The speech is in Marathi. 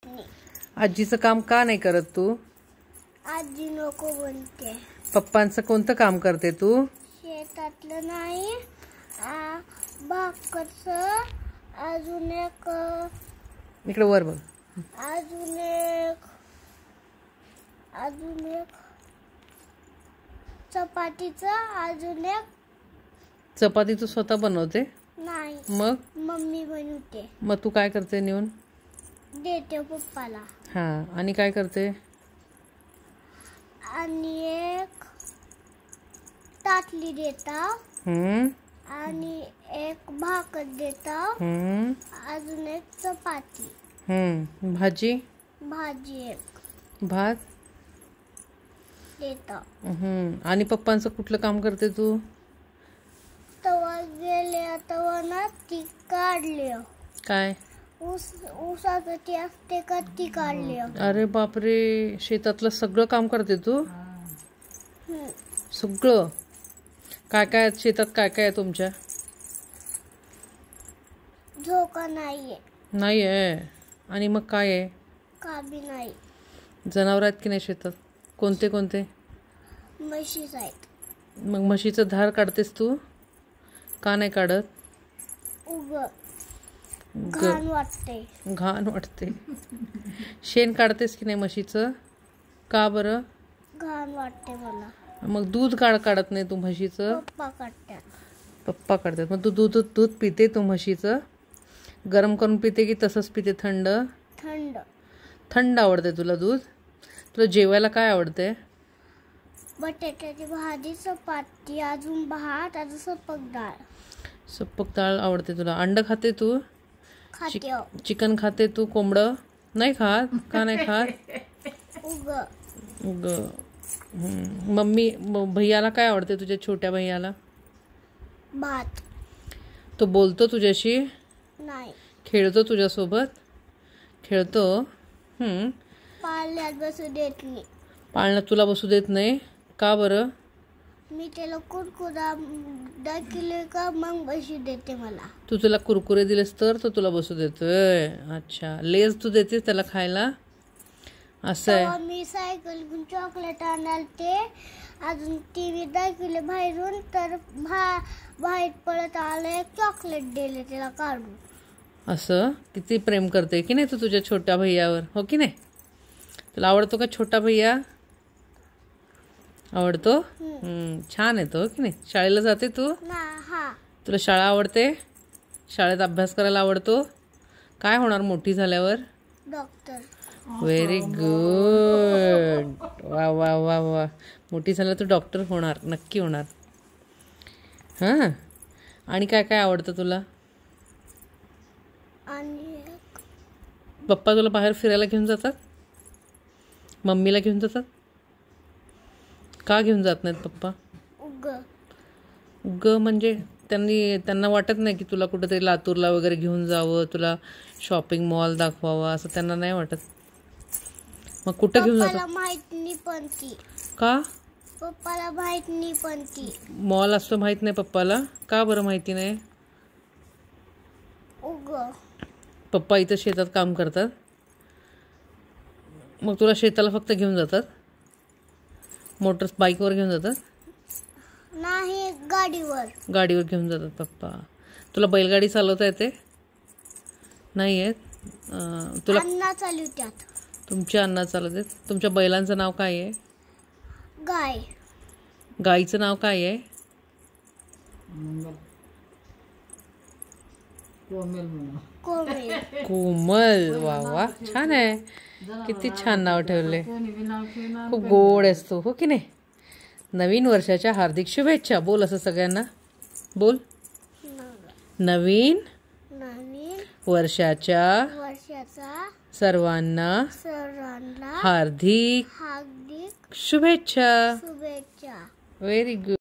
आजीचं काम का नाही करत तू? आजी नको बनते. पप्पांचं कोणतं काम करते तू? शेतातलं नाही, भाकरचं. अजून एक इकडे वर बघ. अजून एक चपातीचं. अजून एक चपाती तू स्वतः बनवते? नाही, मग मम्मी बनवते. मग तू काय करते? नेऊन देते पप्पाला. हा, आणि काय करते? आणि एक ताटली देता. आणि एक भाकर देता. अजून एक चपाती. भाजी एक भात देता. आणि पप्पांचं कुठलं काम करते तू? तवा गेले तवा ना ती काढले. काय? ऊसाचं ते असते का ती काढले. अरे बापरे, शेतातलं सगळं काम करते तू? सगळं? काय काय शेतात काय काय आहे तुमच्या? झोका नाहीये. नाही आहे. आणि मग काय आहे? काबी नाही. जनावर आहेत की नाही शेतात? कोणते कोणते? म्हशीच आहेत. मग म्हशीचं धार काढतेस तू? का नाही काढत? घाण वाटते. घाण वाटते. शेण काढतेस की नाही म्हशीचं? का बरं? घाण वाटते मला. मग दूध काढत नाही तू म्हशीचं? पप्पा काढतात. पप्पा काढतात. मग तू दूध पिते तू म्हशीचं? गरम करून पिते की तसंच पिते? थंड थंड आवडते तुला दूध? तुला जेवायला काय आवडते? बटाट्याची भाजी, चपाती, अजून भात, अजून सपक डाळ आवडते तुला. अंड खाते तू? खाते. चिकन खाते तू? कोंबडं नाही खात? का नाही खात? मम्मी भैयाला काय आवडते? तुझ्या छोट्या भैयाला? भात. तो बोलतो तुझ्याशी? नाही. खेळतो तुझ्यासोबत? खेळतो. पाळण्यात बसू देत नाही. पाळण्यात तुला बसू देत नाही? का बरं? मी त्याला कुरकुरा दाखवले का मग बसू देते मला. तू तुला कुरकुरे दिलेस तर तो तुला बसू देतोय? अच्छा. लेज तू देतेस त्याला खायला? असं आहे. मी सायकल घेऊन चॉकलेट आणाल ते. अजून टीव्ही दाखवले बाहेरून तर बाहेर पळत आलं, एक चॉकलेट दिले त्याला काढून. असं किती प्रेम करते की नाही तू तुझ्या छोट्या भैयावर, हो की नाही? तुला आवडतो का छोटा भैया? आवडतो? छान आहे तो, हो की नाही? शाळेला जाते तू? तुला शाळा आवडते? शाळेत अभ्यास करायला आवडतो? काय होणार मोठी झाल्यावर? डॉक्टर. Very good. वा वा वा वा. मोठी झाल्यावर तू डॉक्टर होणार, नक्की होणार. हां. आणि काय काय आवडतं तुला? आणि पप्पा तुला बाहेर फिरायला घेऊन जातात? मम्मीला घेऊन जातात? का घेऊन जात नाहीत पप्पा? म्हणजे त्यांना वाटत नाही की तुला कुठेतरी लातूरला वगैरे घेऊन जावं, तुला शॉपिंग मॉल दाखवावा, असं त्यांना नाही वाटत? मग कुठं घेऊन जातात? माहित नाही पण ती. का? पप्पाला माहित नाही पण ती. मॉल असतो माहित नाही पप्पाला? का बरं माहिती नाही? पप्पा इथं शेतात काम करतात, मग तुला शेताला फक्त घेऊन जातात? बाईकवर घेऊन जातात? नाही, गाडीवर घेऊन जातात पप्पा. तुला बैलगाडी चालवता येते? नाही येत? तुला अण्णा चालवतात. तुमच्या अण्णा चालवतात. तुमच्या बैलांचं नाव काय आहे? गाय. गाईचं नाव काय आहे? कोमल. वा वा, छान आहे. किती छान नाव ठेवले. खूप गोड असतो, हो की नाही? नवीन वर्षाच्या हार्दिक शुभेच्छा बोल असं सगळ्यांना. बोल. नवीन वर्षाच्या सर्वांना हार्दिक शुभेच्छा. शुभेच्छा. Very good.